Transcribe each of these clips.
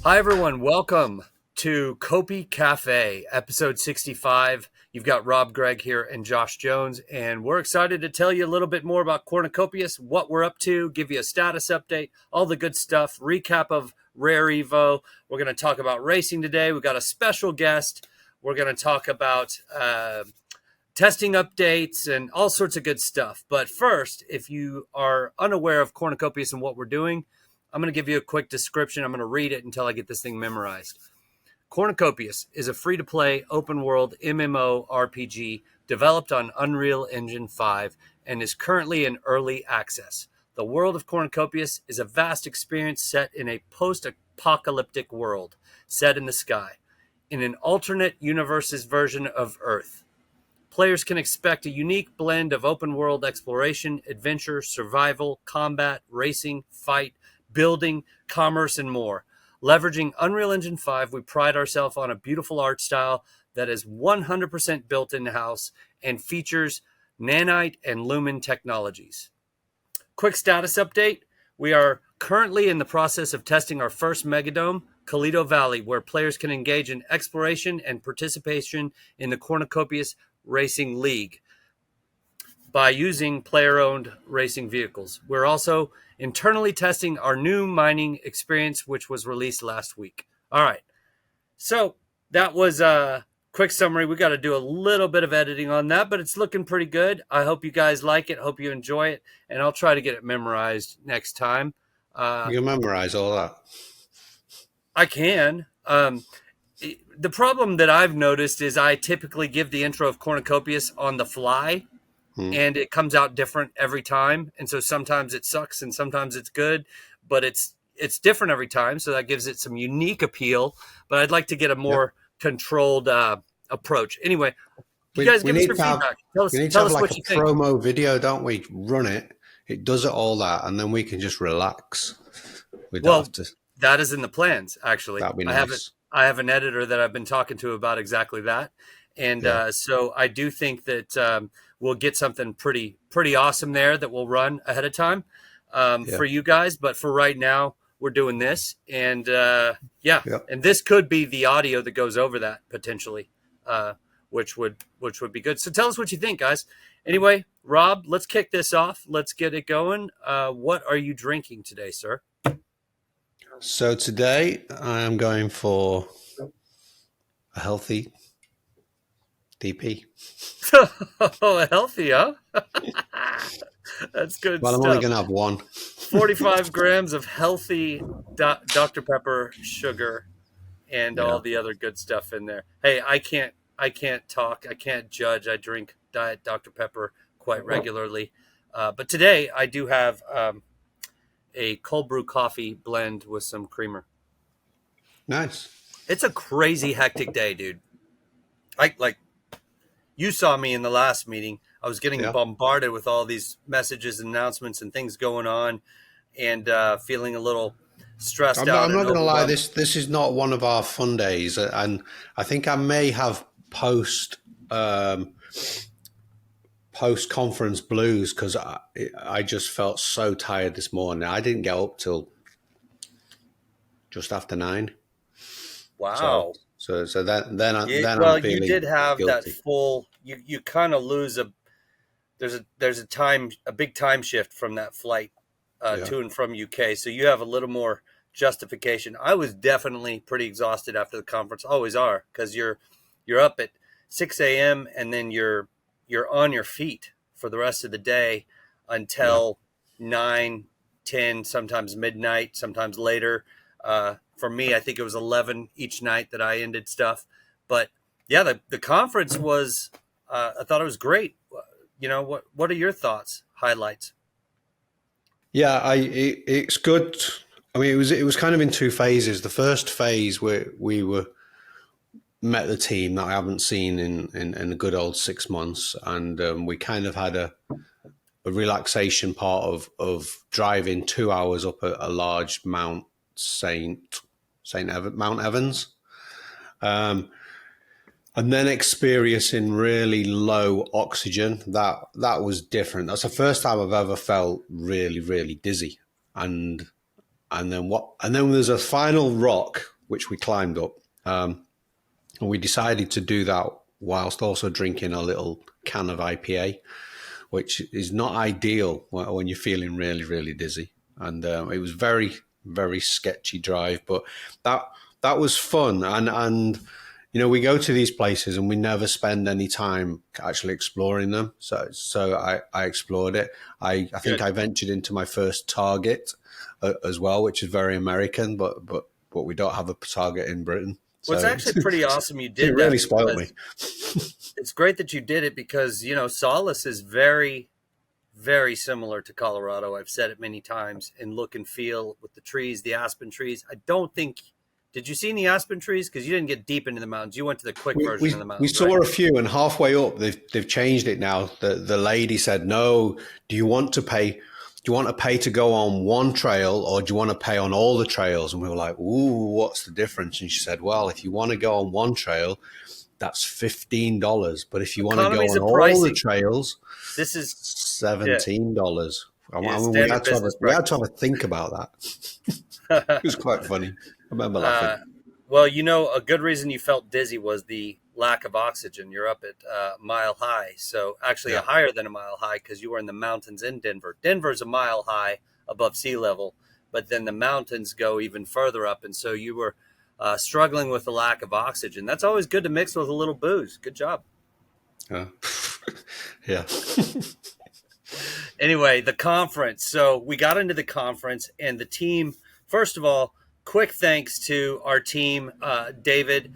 Hi, everyone. Welcome to Copi Cafe, episode 65. You've got Rob, Greig here, and Josh Jones, and we're excited to tell you a little bit more about Cornucopias, what we're up to, give you a status update, all the good stuff, recap of Rare Evo. We're going to talk about racing today. We've got a special guest. We're going to talk about testing updates and all sorts of good stuff. But first, if you are unaware of Cornucopias and what we're doing, I'm going to give you a quick description. I'm going to read it until I get this thing memorized. Cornucopias is a free-to-play, open-world MMO RPG developed on Unreal Engine 5 and is currently in early access. The world of Cornucopias is a vast experience set in a post-apocalyptic world, set in the sky, in an alternate universe's version of Earth. Players can expect a unique blend of open-world exploration, adventure, survival, combat, racing, fight, building, commerce, and more. Leveraging Unreal Engine 5, we pride ourselves on a beautiful art style that is 100% built in-house and features nanite and lumen technologies. Quick status update. We are currently in the process of testing our first megadome, Toledo Valley, where players can engage in exploration and participation in the Cornucopias Racing League by using player-owned racing vehicles. We're also internally testing our new mining experience, which was released last week. All right. So that was a quick summary. We got to do a little bit of editing on that, but it's looking pretty good. I hope you guys like it. Hope you enjoy it. And I'll try to get it memorized next time. You can memorize all that. I can. The problem that I've noticed is I typically give the intro of Cornucopias on the fly. And it comes out different every time. And so sometimes it sucks and sometimes it's good, but it's different every time. So that gives it some unique appeal. But I'd like to get a more controlled approach. Anyway, you guys give us your feedback. Tell us what you think. Promo video, don't we? Run it. It does it all that, and then we can just relax. That is in the plans, actually. That'd be nice. I have an editor that I've been talking to about exactly that. And so I do think that we'll get something pretty awesome there that we'll run ahead of time for you guys. But for right now, we're doing this. And and this could be the audio that goes over that potentially, which would be good. So tell us what you think, guys. Anyway, Rob, let's kick this off. Let's get it going. What are you drinking today, sir? So today I am going for a healthy DP. Oh, healthy, huh? That's good Well, stuff. I'm only going to have one. 45 grams of healthy Dr. Pepper sugar and all the other good stuff in there. Hey, I can't talk. I can't judge. I drink Diet Dr. Pepper quite regularly. But today I do have a cold brew coffee blend with some creamer. Nice. It's a crazy hectic day, dude. Like you saw me in the last meeting. I was getting bombarded with all these messages, announcements, and things going on, and feeling a little stressed out. I'm not going to lie. This is not one of our fun days, and I think I may have post conference blues because I just felt so tired this morning. I didn't get up till just after 9. Wow. So then I'm feeling you did have guilty. that full. You kind of lose there's a big time shift from that flight to and from UK. So you have a little more justification. I was definitely pretty exhausted after the conference. Always are, because you're up at 6 a.m. and then you're on your feet for the rest of the day until 9, 10, sometimes midnight, sometimes later. For me, I think it was 11 each night that I ended stuff. But yeah, the conference was, I thought it was great. You know, what are your thoughts, highlights? Yeah, it's good. I mean, it was kind of in 2 phases. The first phase where we met the team that I haven't seen in a good old 6 months, and we kind of had a relaxation part of driving 2 hours up a large Mount Evans, and then experiencing really low oxygen. That was different. That's the first time I've ever felt really, really dizzy, and and then there's a final rock which we climbed up, and we decided to do that whilst also drinking a little can of IPA, which is not ideal when you're feeling really, really dizzy. And it was very, very sketchy drive, but that was fun. And we go to these places and we never spend any time actually exploring them. So I explored it. I think I ventured into my first Target as well, which is very American, but we don't have a Target in Britain. Well, it's actually pretty awesome you did it that. Really spoiled me. It's great that you did it because, Solace is very, very similar to Colorado. I've said it many times in look and feel with the trees, the aspen trees. I don't think, did you see any aspen trees? Because you didn't get deep into the mountains. You went to the quick version of the mountains. We saw a few, and halfway up, they've changed it now. The lady said, "No, do you want to pay to go on one trail, or do you want to pay on all the trails?" And we were like, "Ooh, what's the difference?" And she said, "Well, if you want to go on one trail, that's $15. But if you want to go on all the trails, this is $17." Yeah. We had to have a think about that. It was quite funny. I remember laughing. Well, a good reason you felt dizzy was the lack of oxygen. You're up at mile high. So actually higher than a mile high because you were in the mountains in Denver. Denver's a mile high above sea level, but then the mountains go even further up. And so you were struggling with the lack of oxygen. That's always good to mix with a little booze. Good job. Yeah. Anyway, the conference. So we got into the conference and the team, first of all, quick thanks to our team, David,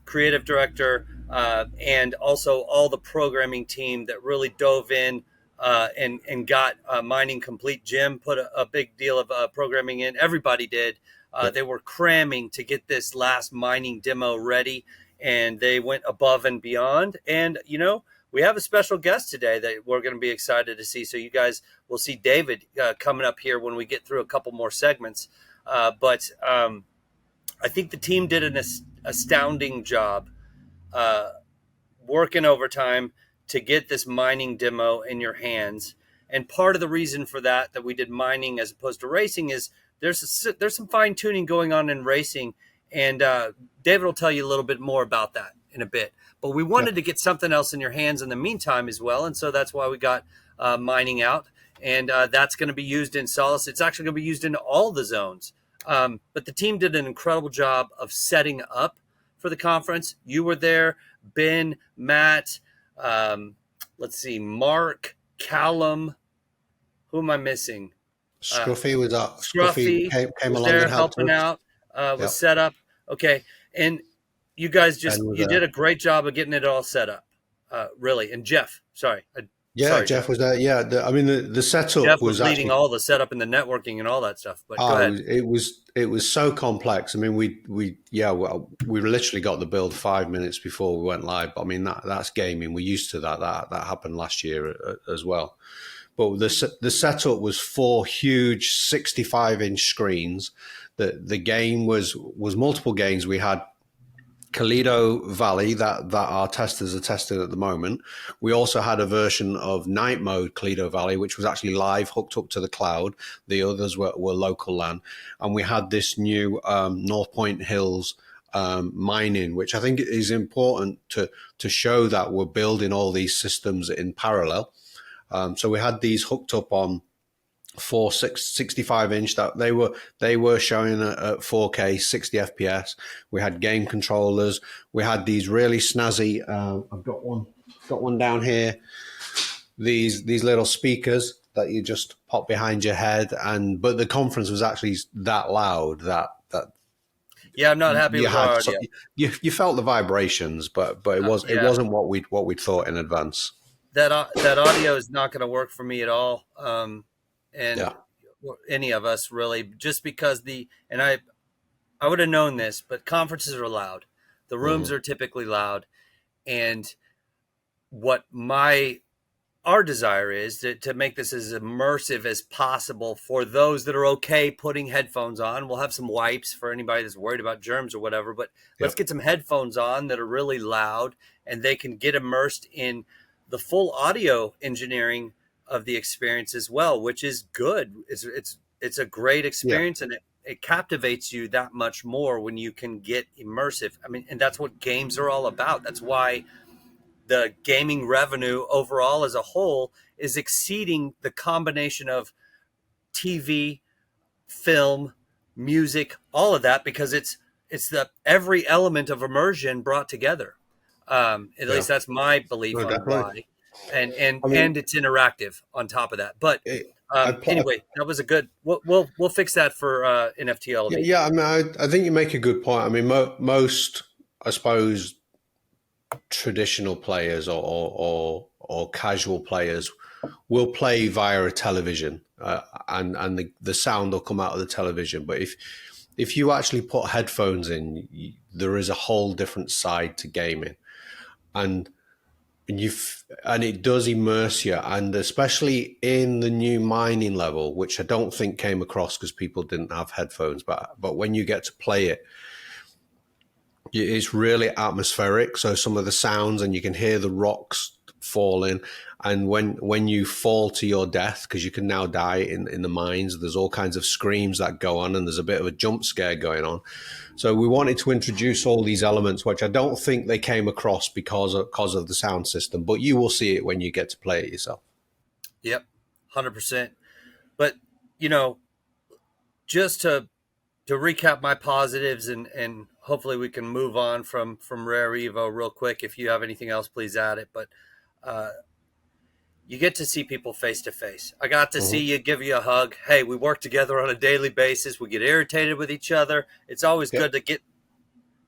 Creative Director, and also all the programming team that really dove in and got Mining Complete. Jim put a big deal of programming in. Everybody did. They were cramming to get this last mining demo ready, and they went above and beyond. And, we have a special guest today that we're going to be excited to see. So you guys will see David coming up here when we get through a couple more segments. But I think the team did an astounding job working overtime to get this mining demo in your hands. And part of the reason for that we did mining as opposed to racing is there's some fine tuning going on in racing. And David will tell you a little bit more about that in a bit. But we wanted to get something else in your hands in the meantime as well. And so that's why we got mining out. And that's going to be used in Solace. It's actually going to be used in all the zones. But the team did an incredible job of setting up for the conference. You were there, Ben, Matt, Mark, Callum. Who am I missing? Scruffy was up. Scruffy came along there and helping out. Was set up. Okay. And you guys you did a great job of getting it all set up. Really. And Jeff, sorry. Jeff was there. Yeah, the setup Jeff was leading all the setup and the networking and all that stuff. But go ahead. It was so complex. I mean, we literally got the build 5 minutes before we went live. I mean, that's gaming. We're used to that. That happened last year as well. But the setup was 4 huge 65-inch screens. The game was multiple games. We had Toledo Valley that our testers are testing at the moment. We also had a version of night mode Toledo Valley, which was actually live, hooked up to the cloud. The others were local LAN. And we had this new North Point Hills mining, which I think is important to show that we're building all these systems in parallel. So we had these hooked up on 65-inch that they were showing at 4K 60 FPS. We had game controllers. We had these really snazzy. I've got one down here. These little speakers that you just pop behind your head, but the conference was actually that loud that. Yeah, I'm not happy with our audio. You felt the vibrations, but it wasn't what we'd thought in advance. That audio is not going to work for me at all. Any of us really, just because I would have known this, but conferences are loud. The rooms are typically loud. And what our desire is to make this as immersive as possible for those that are okay putting headphones on. We'll have some wipes for anybody that's worried about germs or whatever, but let's get some headphones on that are really loud and they can get immersed in the full audio engineering of the experience as well, which is good. It's it's a great Yeah. experience, and it captivates you that much more when you can get immersive. I mean, and that's what games are all about. That's why the gaming revenue overall as a whole is exceeding the combination of TV, film, music, all of that, because it's the every element of immersion brought together. At Yeah. least that's my belief No, on definitely. why, and I mean, and it's interactive on top of that. But it, I anyway, that was a good. We'll fix that for NFT yeah, Elevate. yeah. I mean, I think you make a good point. I mean, most, I suppose, traditional players or casual players will play via a television, and the sound will come out of the television. But if you actually put headphones in, there is a whole different side to gaming, and and it does immerse you, and especially in the new mining level, which I don't think came across because people didn't have headphones. But when you get to play it, it's really atmospheric. So some of the sounds, and you can hear the rocks falling. And when you fall to your death, because you can now die in the mines, there's all kinds of screams that go on, and there's a bit of a jump scare going on. So we wanted to introduce all these elements, which I don't think they came across because of the sound system. But you will see it when you get to play it yourself. Yep, 100%. But you know, just to recap my positives, and hopefully we can move on from Rare Evo real quick. If you have anything else, please add it. But uh, you get to see people face to face. I got to see Mm-hmm. you, give you a hug. Hey, we work together on a daily basis. We get irritated with each other. It's always Yep. good to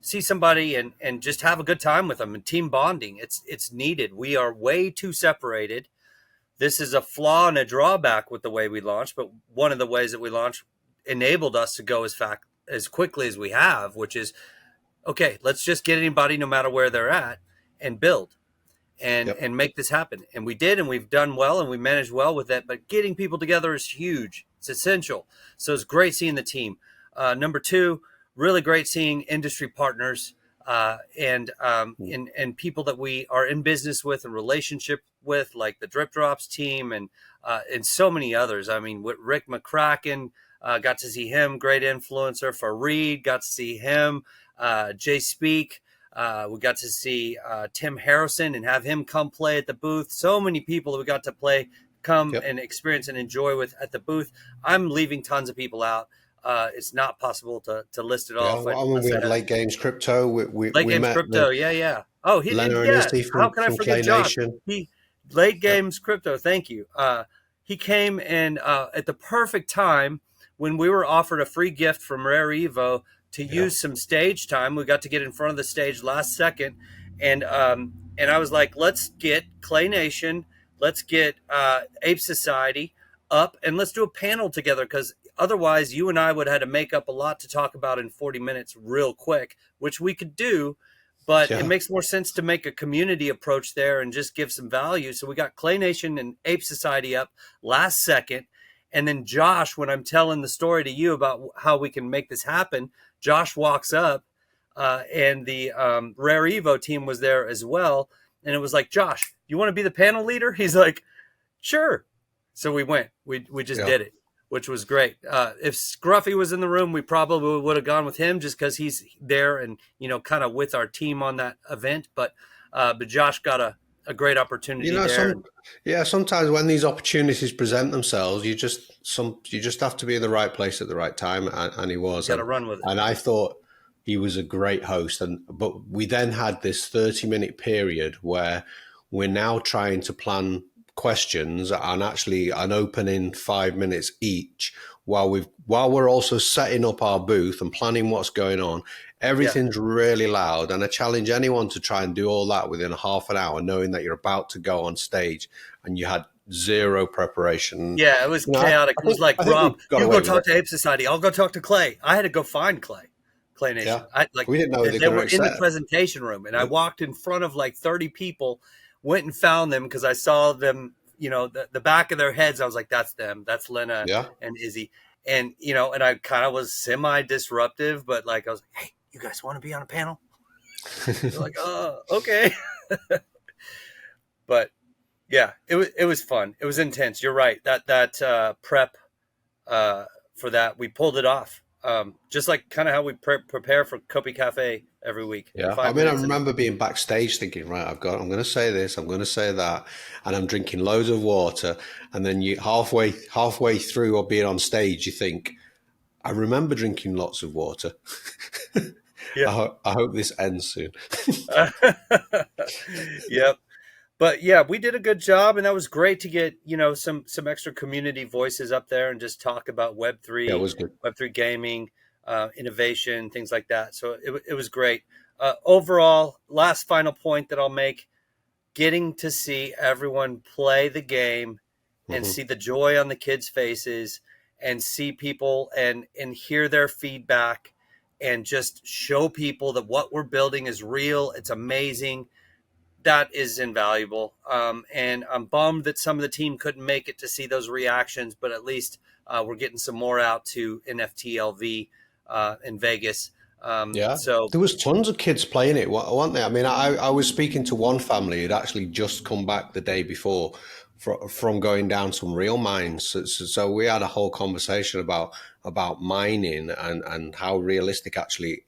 see somebody and just have a good time with them, and team bonding. It's needed. We are way too separated. This is a flaw and a drawback with the way we launch, but one of the ways that we launch enabled us to go as quickly as we have, which is okay, let's just get anybody no matter where they're at and build Yep. and make this happen. And we did, and we've done well, and we managed well with it. But getting people together is huge. It's essential. So it's great seeing the team. Number two, really great seeing industry partners, and people that we are in business with and relationship with, like the Drip Drops team, and so many others. I mean, with Rick McCracken, got to see him, great influencer. Fareed, got to see him. Jay Speak, we got to see Tim Harrison and have him come play at the booth. So many people that we got to come Yep. and experience and enjoy with at the booth. I'm leaving tons of people out. It's not possible to list it Yeah. off Well, I mean, we unless I had had Late Games Crypto. late We games met crypto. Yeah, yeah. Oh, he did. Lena and Yeah. Izzy How can I from forget Clay Josh? Nation. He late Yep. games crypto. Thank you. He came and at the perfect time when we were offered a free gift from Rare Evo to Yeah. use some stage time. We got to get in front of the stage last second, and I was like, let's get Clay Nation, let's get Ape Society up, and let's do a panel together, because otherwise you and I would have had to make up a lot to talk about in 40 minutes real quick, which we could do. But it Yeah. makes more sense to make a community approach there and just give some value. So we got Clay Nation and Ape Society up last second. And then Josh, when I'm telling the story to you about how we can make this happen, Josh walks up, and the Rare Evo team was there as well. And it was like, Josh, you want to be the panel leader? He's like, sure. So we went. We just Yeah. did it, which was great. If Scruffy was in the room, we probably would have gone with him just because he's there and kind of with our team on that event. But Josh got a great You opportunity know, there. sometimes when these opportunities present themselves, you just have to be in the right place at the right time, and he was, Got to run with it. and I thought he was a great host. But we then had this 30-minute period where we're now trying to plan questions and actually an opening 5 minutes each while we're also setting up our booth and planning what's going on. Everything's really loud, and I challenge anyone to try and do all that within a half an hour, knowing that you're about to go on stage and you had zero preparation. Yeah, it was chaotic. It was like, I think Rob, we got you away go with talk it. to Ape Society. I'll go talk to Clay. I had to go find Clay Nation. Yeah, I like we didn't know they they were were going to in the accept. presentation room, and I walked in front of like 30 people, went and found them because I saw them, the back of their heads. I was like, that's them. That's Lena Yeah, and Izzy. And, and I kind of was semi-disruptive, but like I was like, hey, you guys want to be on a panel? They're like, okay. But yeah, it was fun. It was intense. You're right. That prep for that. We pulled it off. Just like kind of how we prepare for Copi Cafe every week in Yeah, I five mean, I minutes. And remember being backstage thinking, right, I'm going to say this, I'm going to say that, and I'm drinking loads of water, and then you halfway through or being on stage, you think, I remember drinking lots of water. yeah. I hope this ends soon. Yep. But yeah, we did a good job, and that was great to get some extra community voices up there and just talk about Web Yeah, it three, was good. Web three gaming, innovation, things like that. So it was great. Overall, last final point that I'll make: getting to see everyone play the game and Hmm. see the joy on the kids' faces, and see people and hear their feedback, and just show people that what we're building is real. It's amazing. That is invaluable. And I'm bummed that some of the team couldn't make it to see those reactions, but at least we're getting some more out to NFTLV in Vegas. Yeah, So, there was tons of kids playing it, weren't there? I mean, I was speaking to one family who'd actually just come back the day before from going down some real mines. So we had a whole conversation about mining and how realistic actually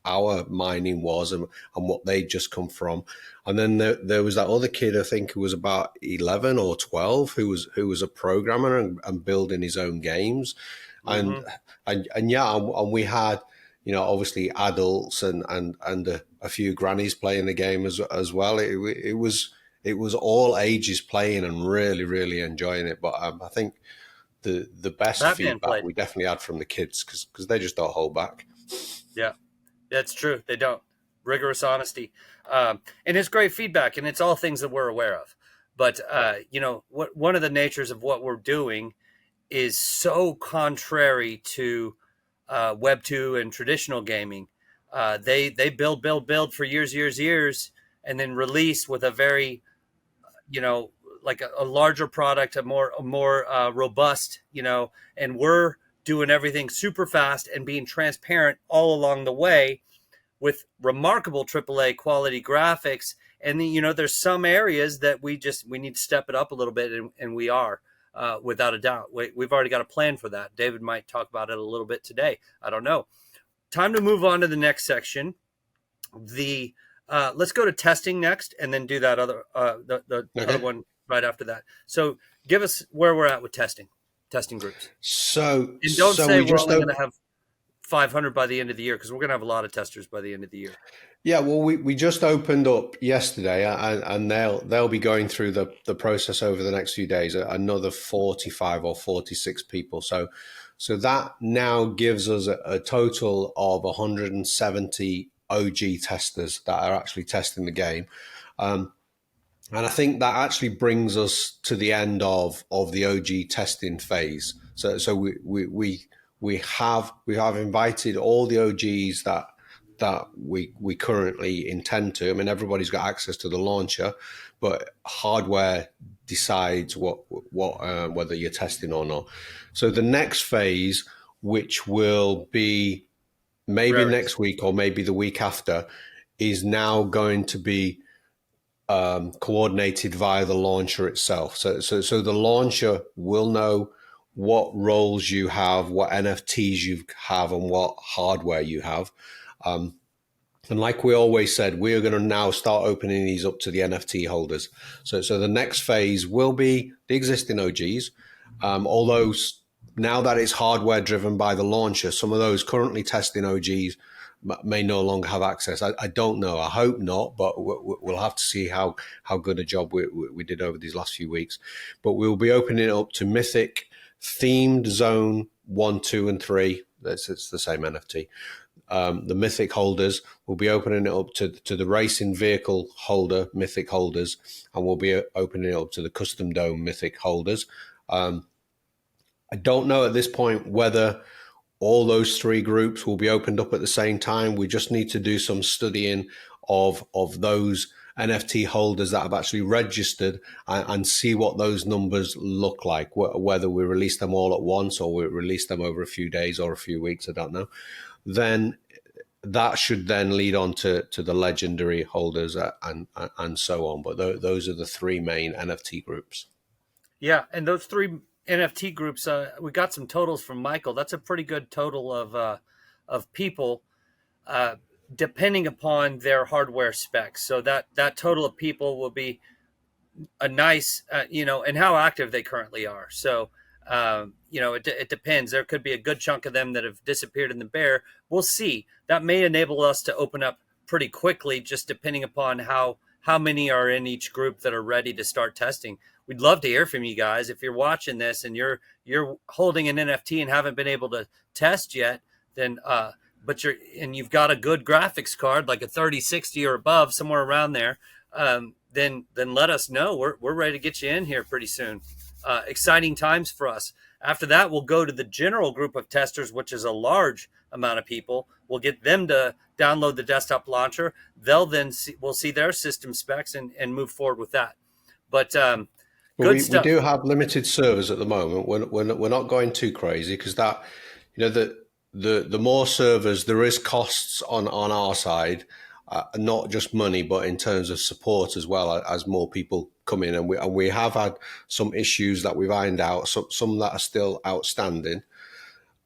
our mining was and what they'd just come from. And then there was that other kid, I think, who was about 11 or 12, who was a programmer and building his own games, and mhm. and yeah, and we had, obviously adults and a few grannies playing the game as well. It was all ages playing and really really enjoying it. But I think the best Batman feedback played. we definitely had from the kids because they just don't hold back. Yeah, that's true. They don't. Rigorous honesty. And it's great feedback, and it's all things that we're aware of. But, one of the natures of what we're doing is so contrary to Web two and traditional gaming. They build for years, years, years, and then release with a very you know like a larger product, a more robust. And we're doing everything super fast and being transparent all along the way with remarkable AAA quality graphics. And then, there's some areas that we need to step it up a little bit, and we are, without a doubt. We've already got a plan for that. David might talk about it a little bit today. I don't know. Time to move on to the next section. The Let's go to testing next, and then do that the other Okay. one right after that. So give us where we're at with testing groups, So and don't so say we we're just only going to have 500 by the end of the year, because we're going to have a lot of testers by the end of the year. Yeah, well, we just opened up yesterday, and they'll be going through the process over the next few days. Another 45 or 46 people. So that now gives us a total of 170 OG testers that are actually testing the game. And I think that actually brings us to the end of the OG testing phase. So we have invited all the OGs that we currently intend to. I mean, everybody's got access to the launcher, but hardware decides whether you're testing or not. So the next phase, which will be maybe Rarities. next week or maybe the week after, is now going to be coordinated via the launcher itself. So the launcher will know what roles you have, what NFTs you have, and what hardware you have. And like we always said, we are going to now start opening these up to the NFT holders. So the next phase will be the existing OGs, although now that it's hardware driven by the launcher, some of those currently testing OGs may no longer have access. I don't know. I hope not, but we'll have to see how good a job we did over these last few weeks. But we'll be opening it up to Mythic themed zone 1, 2, and 3. It's the same NFT. The Mythic holders will be opening it up to the racing vehicle holder Mythic holders, and we'll be opening it up to the custom dome Mythic holders. I don't know at this point whether all those three groups will be opened up at the same time. We just need to do some studying of those NFT holders that have actually registered and see what those numbers look like, whether we release them all at once or we release them over a few days or a few weeks, I don't know. Then that should then lead on to the legendary holders and so on. But those are the three main NFT groups. Yeah, and those three NFT groups, we got some totals from Michael. That's a pretty good total of people, uh, depending upon their hardware specs. So that total of people will be a nice, and how active they currently are. So, it depends. There could be a good chunk of them that have disappeared in the bear. We'll see. That may enable us to open up pretty quickly, just depending upon how many are in each group that are ready to start testing. We'd love to hear from you guys. If you're watching this and you're holding an NFT and haven't been able to test yet, then you've got a good graphics card, like a 3060 or above, somewhere around there, then let us know. We're ready to get you in here pretty soon. Exciting times for us. After that, we'll go to the general group of testers, which is a large amount of people. We'll get them to download the desktop launcher. We'll see their system specs and move forward with that. But we do have limited servers at the moment. We're not going too crazy, because that, the more servers, there is costs on our side, not just money, but in terms of support as well, as more people come in. And we have had some issues that we've ironed out, some that are still outstanding.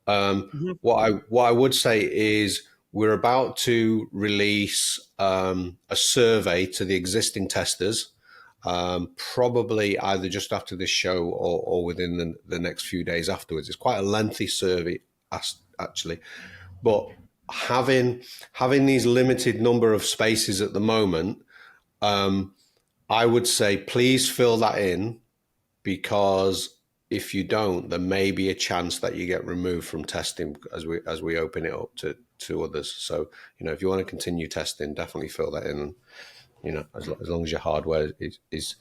What I would say is we're about to release a survey to the existing testers, probably either just after this show or within the next few days afterwards. It's quite a lengthy survey, actually, but having these limited number of spaces at the moment, I would say please fill that in, because if you don't, there may be a chance that you get removed from testing as we open it up to others. So, if you want to continue testing, definitely fill that in. As long as your hardware is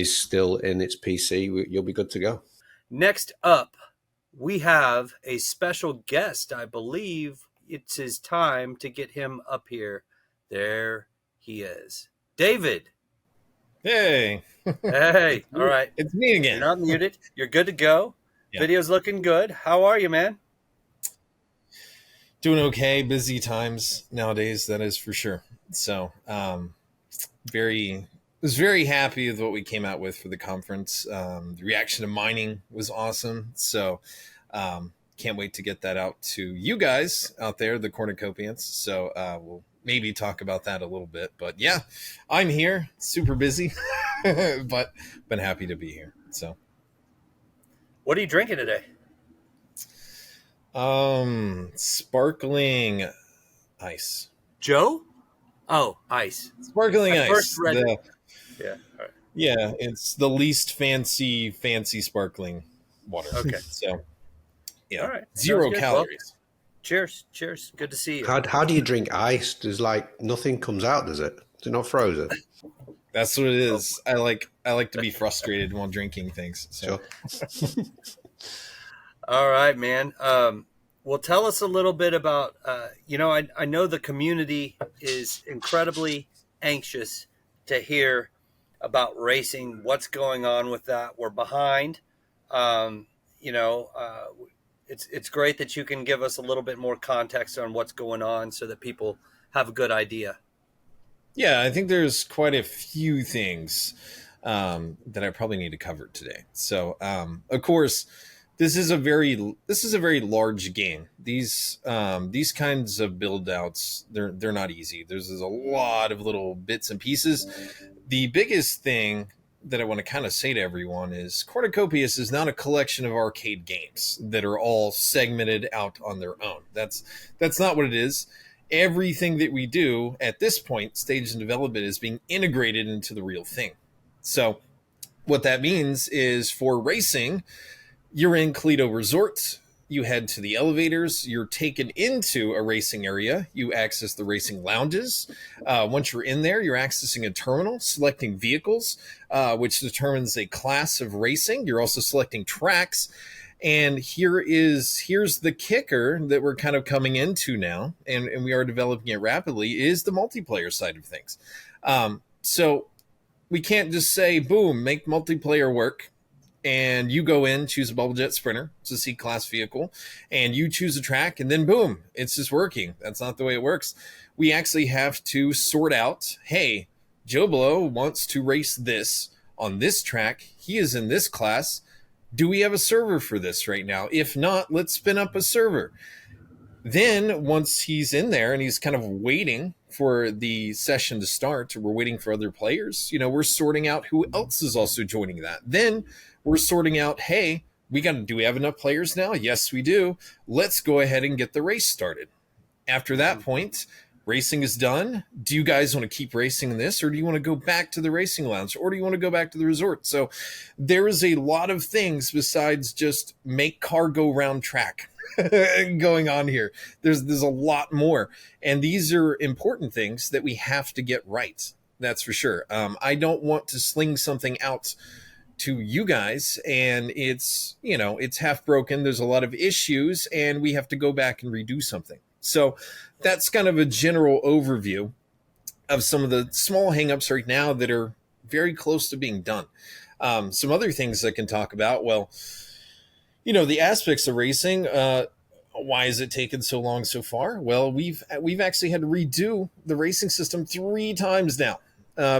still in its PC, you'll be good to go. Next up, we have a special guest. I believe it's his time to get him up here. There he is. David. Hey. Hey. All right. It's me again. You're not muted. You're good to go. Yeah. Video's looking good. How are you, man? Doing okay. Busy times nowadays, that is for sure. So, was very happy with what we came out with for the conference. The reaction to mining was awesome. So, can't wait to get that out to you guys out there, the Cornucopians. So, we'll maybe talk about that a little bit. But yeah, I'm here, super busy, but been happy to be here. So, what are you drinking today? Sparkling ice. Joe? Oh, ice. Sparkling ice. First read it. Yeah. All right. Yeah, it's the least fancy sparkling water. Okay. So, yeah. All right. 0 calories. Well, cheers. Good to see you. How do you drink ice? There's nothing comes out, does it? Is it not frozen? That's what it is. I like to be frustrated while drinking things. So. Sure. All right, man. Well, tell us a little bit about, I know the community is incredibly anxious to hear about racing, what's going on with that. We're behind. It's great that you can give us a little bit more context on what's going on so that people have a good idea. Yeah, I think there's quite a few things that I probably need to cover today. So, of course, this is a very large game. These kinds of build outs, they're not easy. There's a lot of little bits and pieces. The biggest thing that I want to kind of say to everyone is Cornucopias is not a collection of arcade games that are all segmented out on their own. That's not what it is. Everything that we do at this point, stage in development, is being integrated into the real thing. So what that means is for racing, you're in Clito Resort, you head to the elevators, you're taken into a racing area, you access the racing lounges. Once you're in there, you're accessing a terminal, selecting vehicles, which determines a class of racing. You're also selecting tracks. And here's the kicker that we're kind of coming into now, and we are developing it rapidly, is the multiplayer side of things. So we can't just say, boom, make multiplayer work. And you go in, choose a Bubble Jet Sprinter, it's a C-class vehicle, and you choose a track, and then boom, it's just working. That's not the way it works. We actually have to sort out, hey, Joe Blow wants to race this on this track. He is in this class. Do we have a server for this right now? If not, let's spin up a server. Then once he's in there and he's kind of waiting for the session to start, we're waiting for other players, we're sorting out who else is also joining that. Then we're sorting out, hey, do we have enough players now? Yes, we do. Let's go ahead and get the race started. After that point, racing is done. Do you guys want to keep racing this, or do you want to go back to the racing lounge, or do you want to go back to the resort? So there is a lot of things besides just make car go round track going on here. There's a lot more, and these are important things that we have to get right. That's for sure. I don't want to sling something out to you guys and it's half broken. There's a lot of issues and we have to go back and redo something. So that's kind of a general overview of some of the small hangups right now that are very close to being done. Some other things I can talk about. Well, the aspects of racing. Why has it taken so long so far? Well, we've actually had to redo the racing system 3 times now.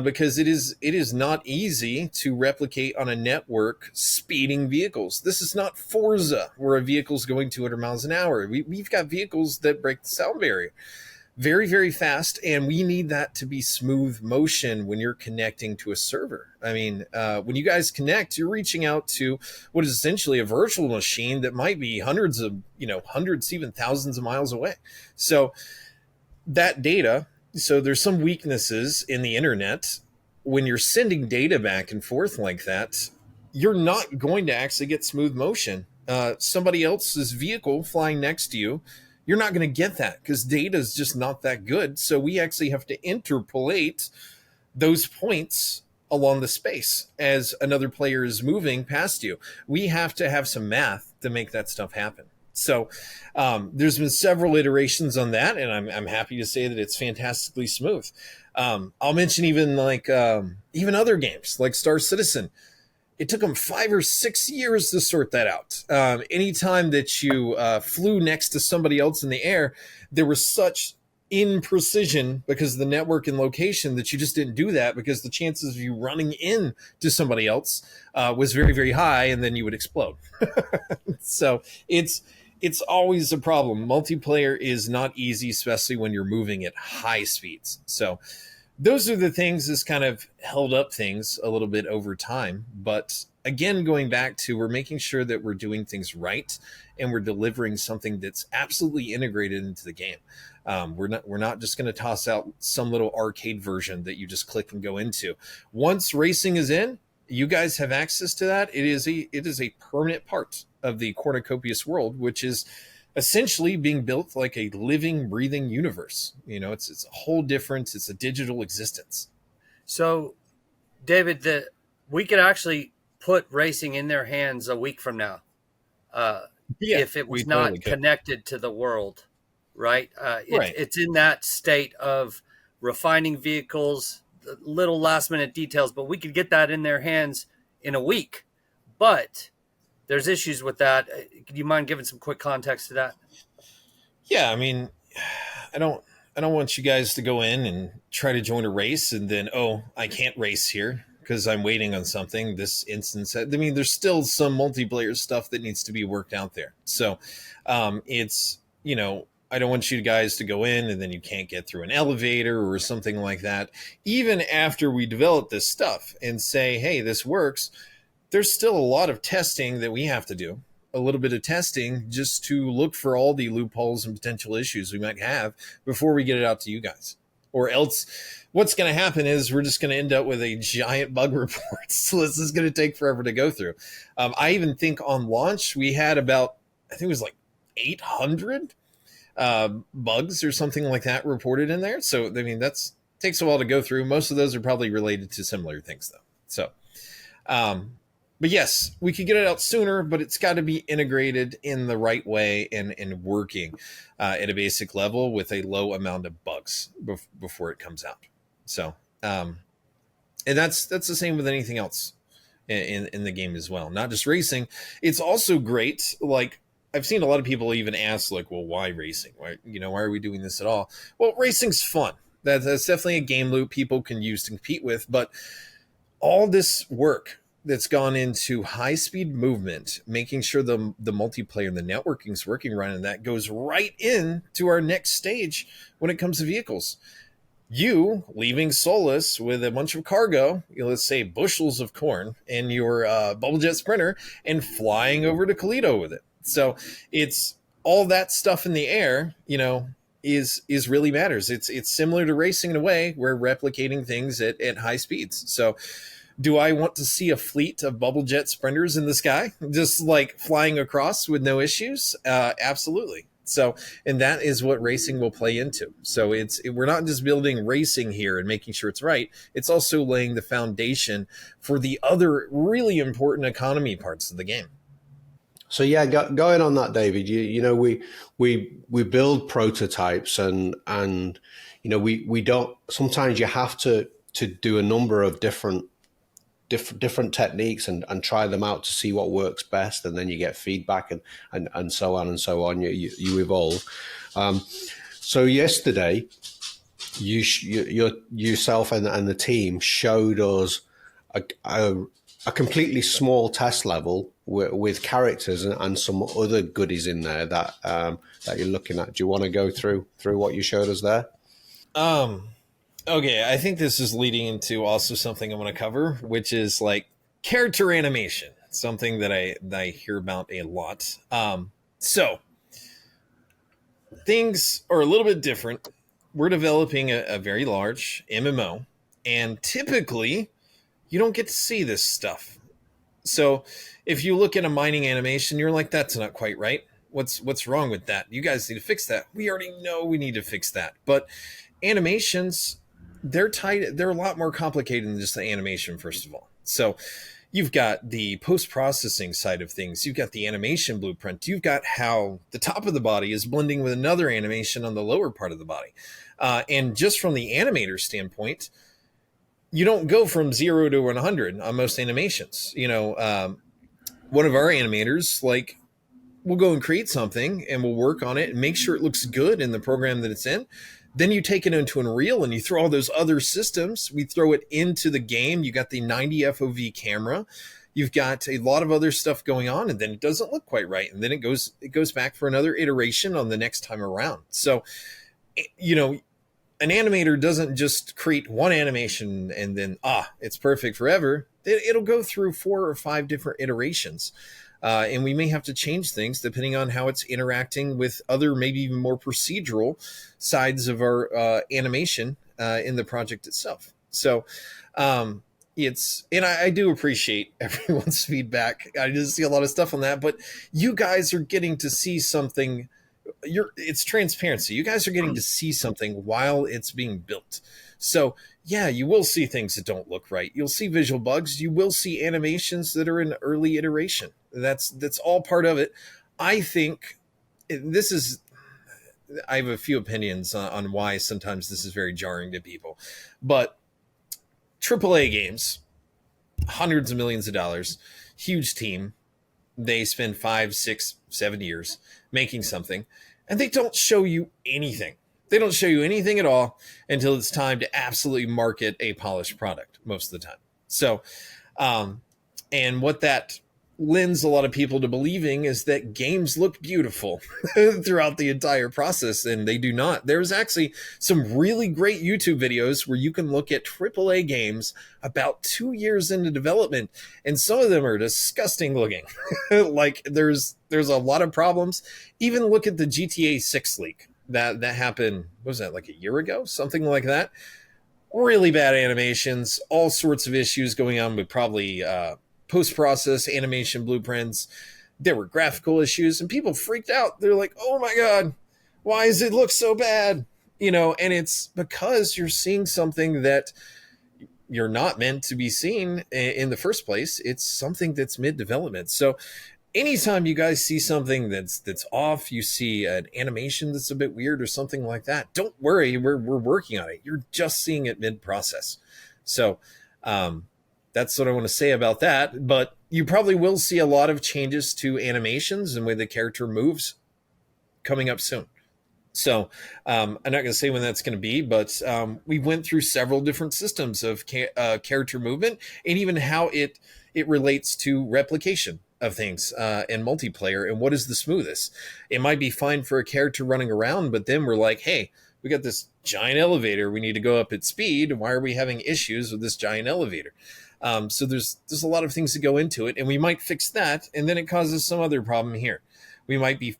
Because it is not easy to replicate on a network speeding vehicles. This is not Forza, where a vehicle's going 200 miles an hour. We've got vehicles that break the sound barrier very, very fast, and we need that to be smooth motion when you're connecting to a server. I mean, when you guys connect, you're reaching out to what is essentially a virtual machine that might be hundreds, even thousands of miles away. So that data... So there's some weaknesses in the internet. When you're sending data back and forth like that, you're not going to actually get smooth motion. Somebody else's vehicle flying next to you, you're not going to get that because data is just not that good. So we actually have to interpolate those points along the space as another player is moving past you. We have to have some math to make that stuff happen. So there's been several iterations on that, and I'm happy to say that it's fantastically smooth. I'll mention even even other games like Star Citizen. It took them 5 or 6 years to sort that out. Anytime that you flew next to somebody else in the air, there was such imprecision because of the network and location that you just didn't do that because the chances of you running in to somebody else was very, very high, and then you would explode. So it's always a problem. Multiplayer is not easy, especially when you're moving at high speeds. So those are the things that's kind of held up things a little bit over time. But again, going back to, we're making sure that we're doing things right and we're delivering something that's absolutely integrated into the game. We're not just going to toss out some little arcade version that you just click and go into. Once racing is in, you guys have access to that. It is a permanent part of the Cornucopias world, which is essentially being built like a living, breathing universe. It's a whole different, it's a digital existence. So, David, we could actually put racing in their hands a week from now, if it was not totally connected to the world, right? It's in that state of refining vehicles, little last minute details, but we could get that in their hands in a week. But there's issues with that. Could you mind giving some quick context to that? Yeah, I mean, I don't want you guys to go in and try to join a race and then, I can't race here because I'm waiting on something. This instance, I mean, there's still some multiplayer stuff that needs to be worked out there. So it's, I don't want you guys to go in and then you can't get through an elevator or something like that. Even after we develop this stuff and say, hey, this works, there's still a lot of testing that we have to do. A little bit of testing just to look for all the loopholes and potential issues we might have before we get it out to you guys. Or else what's going to happen is we're just going to end up with a giant bug report. So this is going to take forever to go through. I even think on launch, we had about, I think it was like 800 bugs or something like that reported in there. So, I mean, takes a while to go through. Most of those are probably related to similar things though. So, but yes, we could get it out sooner, but it's got to be integrated in the right way and working at a basic level with a low amount of bugs before it comes out. So, and that's the same with anything else in the game as well. Not just racing. It's also great. Like, I've seen a lot of people even ask, like, well, why racing? Why are we doing this at all? Well, racing's fun. That's definitely a game loop people can use to compete with. But all this work that's gone into high speed movement, making sure the multiplayer and the networking is working right, and that goes right into our next stage when it comes to vehicles. You leaving Solus with a bunch of cargo, let's say bushels of corn, in your bubble jet sprinter, and flying over to Toledo with it. So it's all that stuff in the air, is really matters. It's similar to racing in a way. We're replicating things at high speeds. So do I want to see a fleet of bubble jet sprinters in the sky, just like flying across with no issues? Absolutely. So, and that is what racing will play into. So we're not just building racing here and making sure it's right. It's also laying the foundation for the other really important economy parts of the game. So yeah, going on that, David, we build prototypes and we don't. Sometimes you have to do a number of different techniques and try them out to see what works best, and then you get feedback and so on and so on. You evolve. So yesterday, yourself and the team showed us a completely small test level with characters and some other goodies in there that you're looking at. Do you want to go through what you showed us there? Okay, I think this is leading into also something I want to cover, which is like character animation, something that I hear about a lot. So things are a little bit different. We're developing a very large MMO, and typically you don't get to see this stuff. So if you look at a mining animation, you're like, that's not quite right. What's wrong with that? You guys need to fix that. We already know we need to fix that. But animations, they're a lot more complicated than just the animation, first of all. So you've got the post-processing side of things. You've got the animation blueprint. You've got how the top of the body is blending with another animation on the lower part of the body. And just from the animator standpoint, you don't go from 0 to 100 on most animations. One of our animators, we'll go and create something and we'll work on it and make sure it looks good in the program that it's in. Then you take it into Unreal and you throw all those other systems. We throw it into the game. You got the 90 FOV camera. You've got a lot of other stuff going on, and then it doesn't look quite right. And then it goes back for another iteration on the next time around. So, an animator doesn't just create one animation and then, it's perfect forever. It'll go through 4 or 5 different iterations. And we may have to change things depending on how it's interacting with other, maybe even more procedural sides of our animation in the project itself. So and I do appreciate everyone's feedback. I just see a lot of stuff on that, but you guys are getting to see something. It's transparency. You guys are getting to see something while it's being built. So yeah, you will see things that don't look right. You'll see visual bugs. You will see animations that are in early iteration. That's all part of it. I think I have a few opinions on why sometimes this is very jarring to people, but AAA games, hundreds of millions of dollars, huge team. They spend 5, 6, 7 years making something, and they don't show you anything. They don't show you anything at all until it's time to absolutely market a polished product most of the time. So, and what that lends a lot of people to believing is that games look beautiful throughout the entire process, and they do not. There's actually some really great YouTube videos where you can look at AAA games about 2 years into development, and some of them are disgusting looking. Like there's a lot of problems. Even look at the GTA 6 leak that happened. What was that, like a year ago? Something like that. Really bad animations, all sorts of issues going on with probably post-process animation blueprints. There were graphical issues, and people freaked out. They're like, oh my God, why does it look so bad? And it's because you're seeing something that you're not meant to be seen in the first place. It's something that's mid-development. So anytime you guys see something that's off, you see an animation that's a bit weird or something like that, don't worry, we're working on it. You're just seeing it mid-process. So that's what I want to say about that. But you probably will see a lot of changes to animations and the way the character moves coming up soon. So I'm not going to say when that's going to be, but we went through several different systems of character movement and even how it it relates to replication of things and multiplayer and what is the smoothest. It might be fine for a character running around, but then we're like, hey, we got this giant elevator, we need to go up at speed. Why are we having issues with this giant elevator? So there's a lot of things that go into it, and we might fix that, and then it causes some other problem here. We might be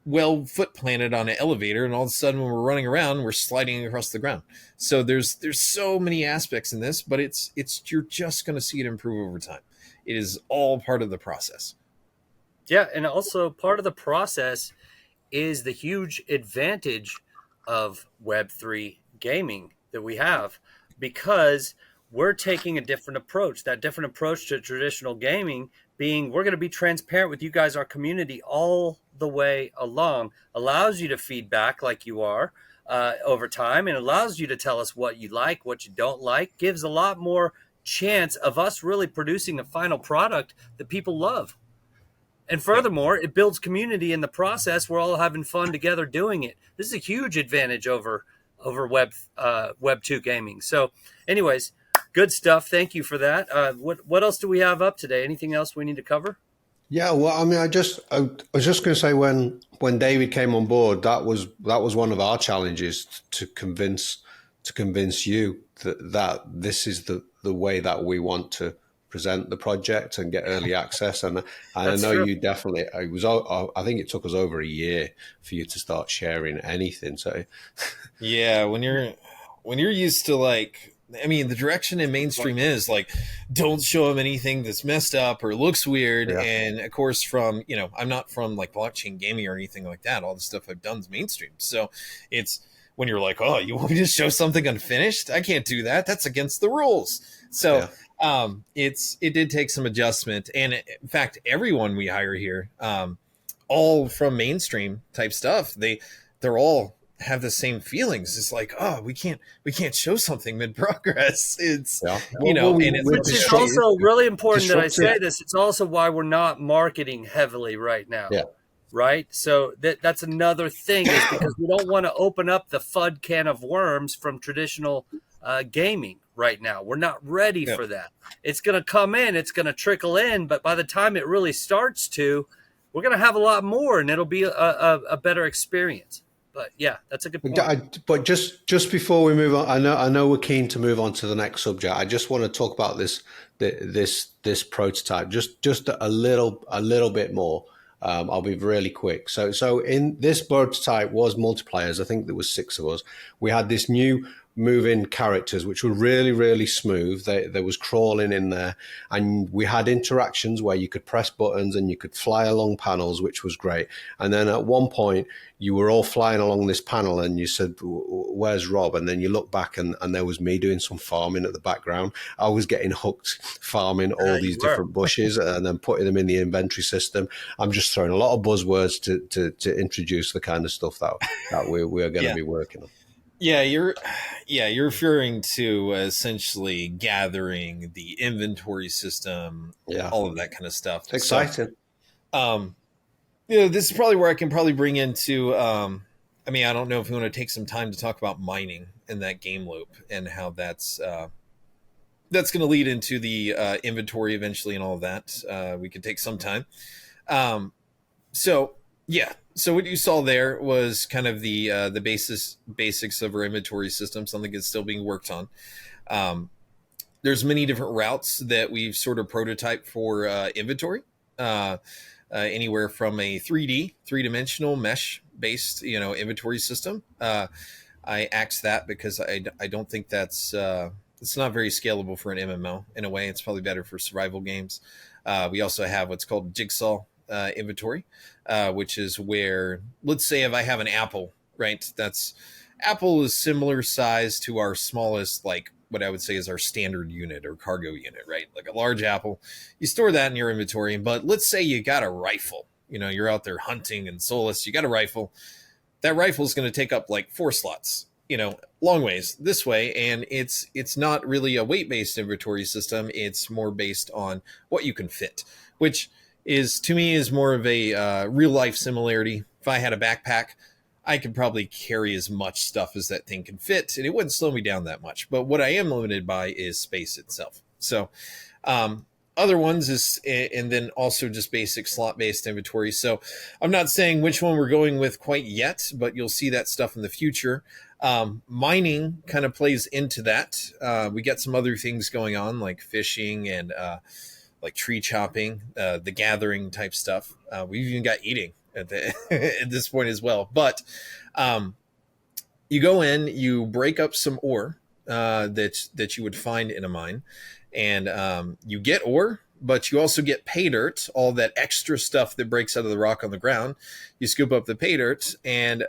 well foot planted on an elevator, and all of a sudden when we're running around, we're sliding across the ground. So there's so many aspects in this, but it's you're just going to see it improve over time. It is all part of the process. Yeah, and also part of the process is the huge advantage of Web3 gaming that we have, because we're taking a different approach. That different approach to traditional gaming being, we're going to be transparent with you guys, our community, all the way along. Allows you to feedback like you are over time, and allows you to tell us what you like, what you don't like. Gives a lot more chance of us really producing a final product that people love. And furthermore, it builds community in the process. We're all having fun together doing it. This is a huge advantage over Web 2 gaming. So anyways, good stuff. Thank you for that. What else do we have up today? Anything else we need to cover? Yeah, well, I mean, I was just going to say, when David came on board, that was one of our challenges, to convince you that this is the way that we want to present the project and get early access. And I know true. You definitely, I think it took us over a year for you to start sharing anything. So yeah, when you're used to, like, I mean, the direction in mainstream is like, don't show them anything that's messed up or looks weird. Yeah. And of course, from, I'm not from like blockchain gaming or anything like that. All the stuff I've done is mainstream. So it's when you're like, oh, you want me to show something unfinished? I can't do that. That's against the rules. So it did take some adjustment. And in fact, everyone we hire here, all from mainstream type stuff, they're all have the same feelings. It's like, oh, we can't show something mid progress. It's and it's also really important that I say this. It's also why we're not marketing heavily right now. Yeah. Right. So that's another thing, is because we don't want to open up the FUD can of worms from traditional gaming right now. We're not ready for that. It's going to come in, it's going to trickle in, but by the time it really starts to, we're going to have a lot more, and it'll be a better experience. But yeah, that's a good point. But just before we move on, I know we're keen to move on to the next subject. I just want to talk about this prototype just a little bit more. I'll be really quick. So in this prototype was multiplayers. I think there was 6 of us. We had this new moving characters, which were really, really smooth. There was crawling in there, and we had interactions where you could press buttons and you could fly along panels, which was great. And then at one point, you were all flying along this panel, and you said, "Where's Rob?" And then you look back, and there was me doing some farming at the background. I was getting hooked farming all these different bushes and then putting them in the inventory system. I'm just throwing a lot of buzzwords to introduce the kind of stuff that we're going to be working on. Yeah, you're referring to essentially gathering the inventory system, all of that kind of stuff. It's exciting. So, this is probably where I can bring into. I don't know if we want to take some time to talk about mining in that game loop and how that's going to lead into the inventory eventually and all of that. We could take some time. So what you saw there was kind of the basics of our inventory system, something that's still being worked on. There's many different routes that we've sort of prototyped for inventory, anywhere from a three-dimensional mesh-based, inventory system. I axed that because I don't think that's it's not very scalable for an MMO. In a way, it's probably better for survival games. We also have what's called jigsaw inventory, which is where, let's say if I have an apple, right? Apple is similar size to our smallest, like what I would say is our standard unit or cargo unit, right? Like a large apple, you store that in your inventory. But let's say you got a rifle, you're out there hunting and soulless, you got a rifle. That rifle is going to take up like 4 slots, long ways this way. And it's not really a weight-based inventory system. It's more based on what you can fit, which is, to me, is more of a real life similarity. If I had a backpack, I could probably carry as much stuff as that thing can fit, and it wouldn't slow me down that much. But what I am limited by is space itself. So other ones is, and then also just basic slot-based inventory. So I'm not saying which one we're going with quite yet, but you'll see that stuff in the future. Mining kind of plays into that. We got some other things going on like fishing and like tree chopping, the gathering type stuff. We've even got eating at this point as well. But you go in, you break up some ore that you would find in a mine, and you get ore, but you also get pay dirt, all that extra stuff that breaks out of the rock on the ground. You scoop up the pay dirt, and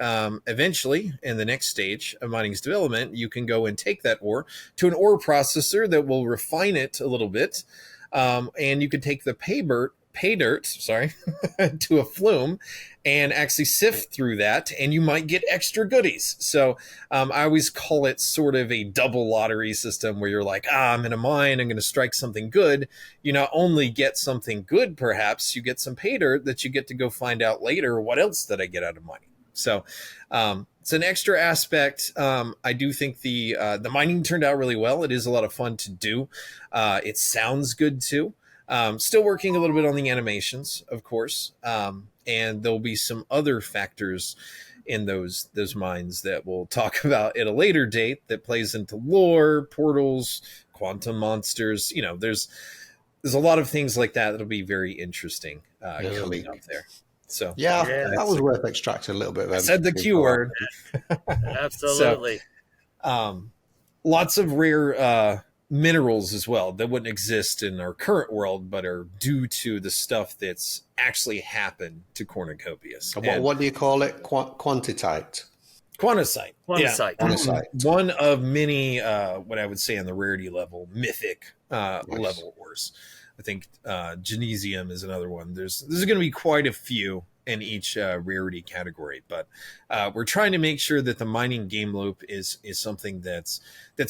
eventually, in the next stage of mining's development, you can go and take that ore to an ore processor that will refine it a little bit, and you can take the pay dirt, to a flume and actually sift through that, and you might get extra goodies. So I always call it sort of a double lottery system where you're like, I'm in a mine, I'm going to strike something good. You not only get something good, perhaps, you get some pay dirt that you get to go find out later, what else did I get out of mining? So it's an extra aspect. I do think the mining turned out really well. It is a lot of fun to do. It sounds good too. Still working a little bit on the animations, of course, and there'll be some other factors in those mines that we'll talk about at a later date that plays into lore, portals, quantum monsters. You know, there's a lot of things like that that'll be very interesting coming up there. So yeah, that was worth extracting a little bit of. I said the Q word. Absolutely. So, lots of rare minerals as well that wouldn't exist in our current world, but are due to the stuff that's actually happened to Cornucopias. What do you call it? Quantitite. Quantizite. Quantizite. Yeah. Quantizite. One of many, what I would say on the rarity level, mythic level ores. I think Genesium is another one. There's going to be quite a few in each rarity category, but we're trying to make sure that the mining game loop is something that's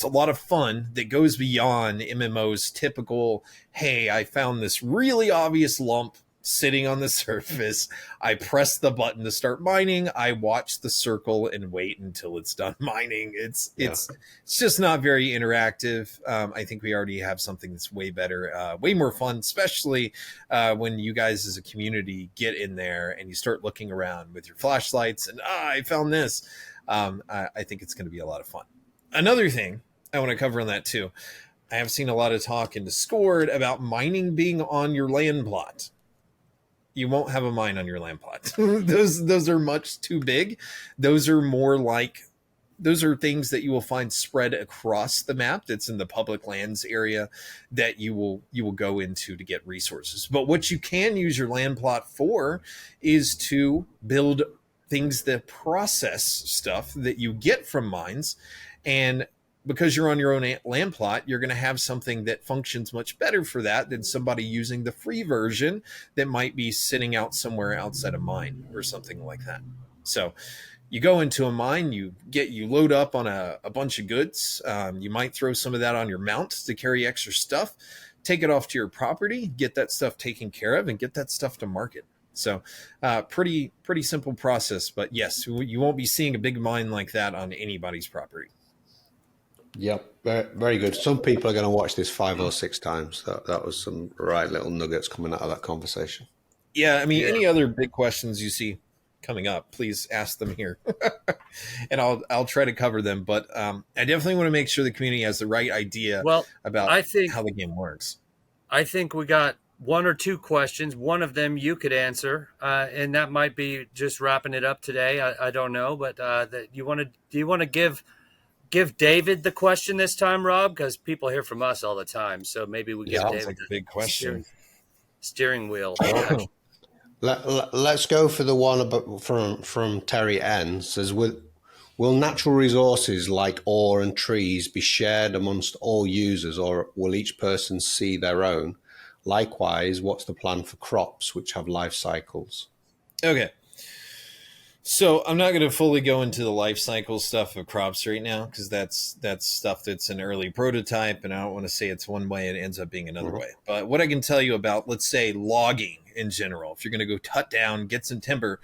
a lot of fun, that goes beyond MMO's typical, hey, I found this really obvious lump sitting on the surface, I press the button to start mining, I watch the circle and wait until it's done mining. It's just not very interactive. I think we already have something that's way better, way more fun, especially when you guys as a community get in there and you start looking around with your flashlights and I found this. I think it's going to be a lot of fun. Another thing I want to cover on that too, I have seen a lot of talk in Discord about mining being on your land plot. You won't have a mine on your land plot. Those are much too big. Those are things that you will find spread across the map. That's in the public lands area that you will go into to get resources. But what you can use your land plot for is to build things that process stuff that you get from mines. And because you're on your own land plot, you're going to have something that functions much better for that than somebody using the free version that might be sitting out somewhere outside a mine or something like that. So you go into a mine, you load up on a bunch of goods. You might throw some of that on your mount to carry extra stuff, take it off to your property, get that stuff taken care of, and get that stuff to market. So pretty simple process. But yes, you won't be seeing a big mine like that on anybody's property. Yep, very good. Some people are going to watch this 5 or 6 times. That was some right little nuggets coming out of that conversation. Yeah, I mean, any other big questions you see coming up, please ask them here, and I'll try to cover them. But I definitely want to make sure the community has the right idea about how the game works. I think we got 1 or 2 questions. One of them you could answer, and that might be just wrapping it up today. I don't know, but do you want to give David the question this time, Rob? Because people hear from us all the time, so maybe we give David like a big question. Steering wheel. Let's go for the one from Terry N. Says, will natural resources like ore and trees be shared amongst all users, or will each person see their own? Likewise, what's the plan for crops which have life cycles? Okay. So I'm not going to fully go into the life cycle stuff of crops right now, because that's stuff that's an early prototype, and I don't want to say it's one way and it ends up being another way. But what I can tell you about, let's say, logging in general, if you're going to go cut down, get some timber,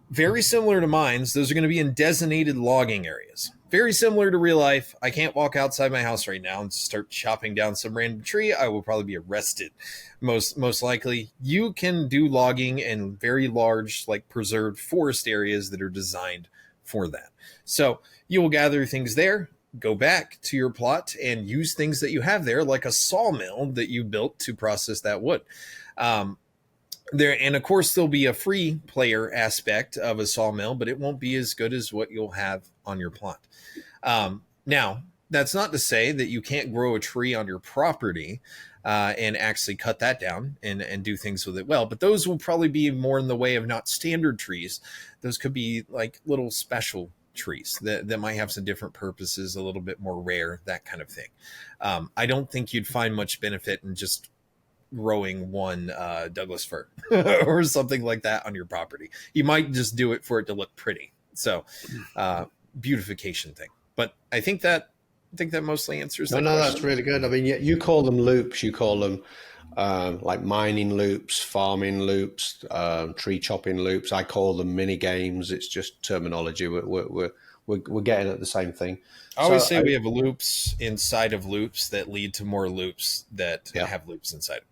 very similar to mines, those are going to be in designated logging areas. very similar to real life. I can't walk outside my house right now and start chopping down some random tree. I will probably be arrested. Most likely. You can do logging in very large, like preserved forest areas that are designed for that. So you will gather things there, go back to your plot, and use things that you have there, like a sawmill that you built to process that wood. There, and of course, there'll be a free player aspect of a sawmill, but it won't be as good as what you'll have on your plot. Now, that's not to say that you can't grow a tree on your property and actually cut that down and do things with it well, but those will probably be more in the way of not standard trees. Those could be like little special trees that might have some different purposes, a little bit more rare, that kind of thing. I don't think you'd find much benefit in just growing one Douglas fir or something like that on your property. You might just do it for it to look pretty. So beautification thing. But I think that mostly answers that question. That's really good. I mean, you call them loops, you call them like mining loops, farming loops, tree chopping loops. I call them mini games. It's just terminology. We're getting at the same thing. I always say we have loops inside of loops that lead to more loops that have loops inside of them.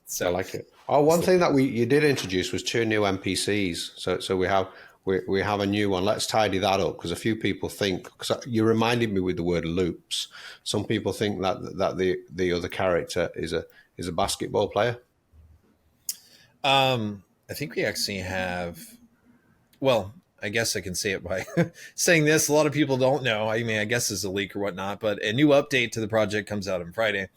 So I like it. Oh, one thing that you did introduce was 2 new NPCs. So we have a new one. Let's tidy that up, because a few people think, because you reminded me with the word loops. Some people think that the other character is a basketball player. I think we actually have. Well, I guess I can say it by saying this. A lot of people don't know. I mean, I guess it's a leak or whatnot, but a new update to the project comes out on Friday.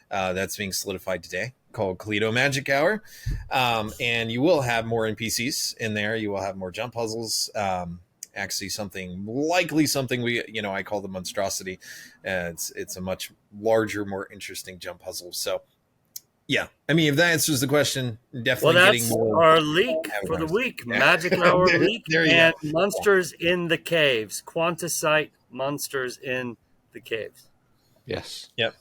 That's being solidified today, called Cleto Magic Hour. And you will have more NPCs in there. You will have more jump puzzles. Actually, something I call the monstrosity. It's a much larger, more interesting jump puzzle. So, yeah, I mean, if that answers the question, definitely getting more. Well, that's our leak for the week. Yeah. Magic Hour leak and go. Monsters in the Caves. Quantisite monsters in the caves. Yes. Yep.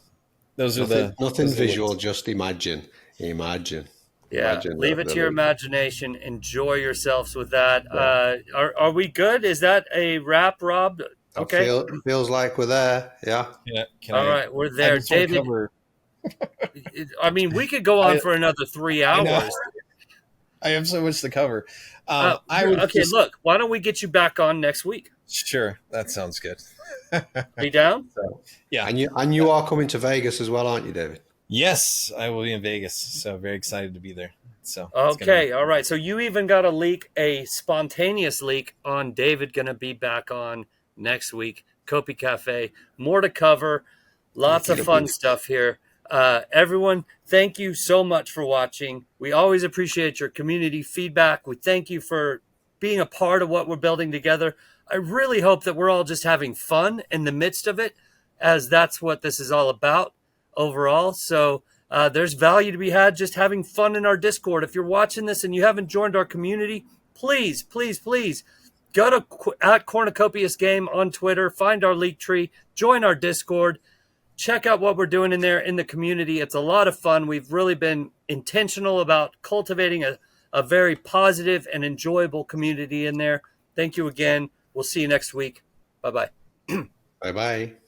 Those are nothing visual, just imagine. Yeah, imagine leave it to your imagination. Enjoy yourselves with that. Yeah. Are we good? Is that a wrap, Rob? Okay. It feels like we're there. Yeah. All right, we're there. David. I mean, we could go on for another 3 hours. I have so much to cover. Look, why don't we get you back on next week? Sure, that sounds good. Be down? So, yeah. And you are coming to Vegas as well, aren't you, David? Yes, I will be in Vegas. So very excited to be there. So okay, all right. So you even got a spontaneous leak on David going to be back on next week. Copi Cafe. More to cover. Lots of fun stuff here. Everyone, thank you so much for watching. We always appreciate your community feedback. We thank you for being a part of what we're building together. I really hope that we're all just having fun in the midst of it, as that's what this is all about overall. So there's value to be had just having fun in our Discord. If you're watching this and you haven't joined our community, please go to @Cornucopias Game on Twitter, find our leak tree, join our Discord. Check out what we're doing in there in the community. It's a lot of fun. We've really been intentional about cultivating a very positive and enjoyable community in there. Thank you again. We'll see you next week. Bye-bye. Bye-bye.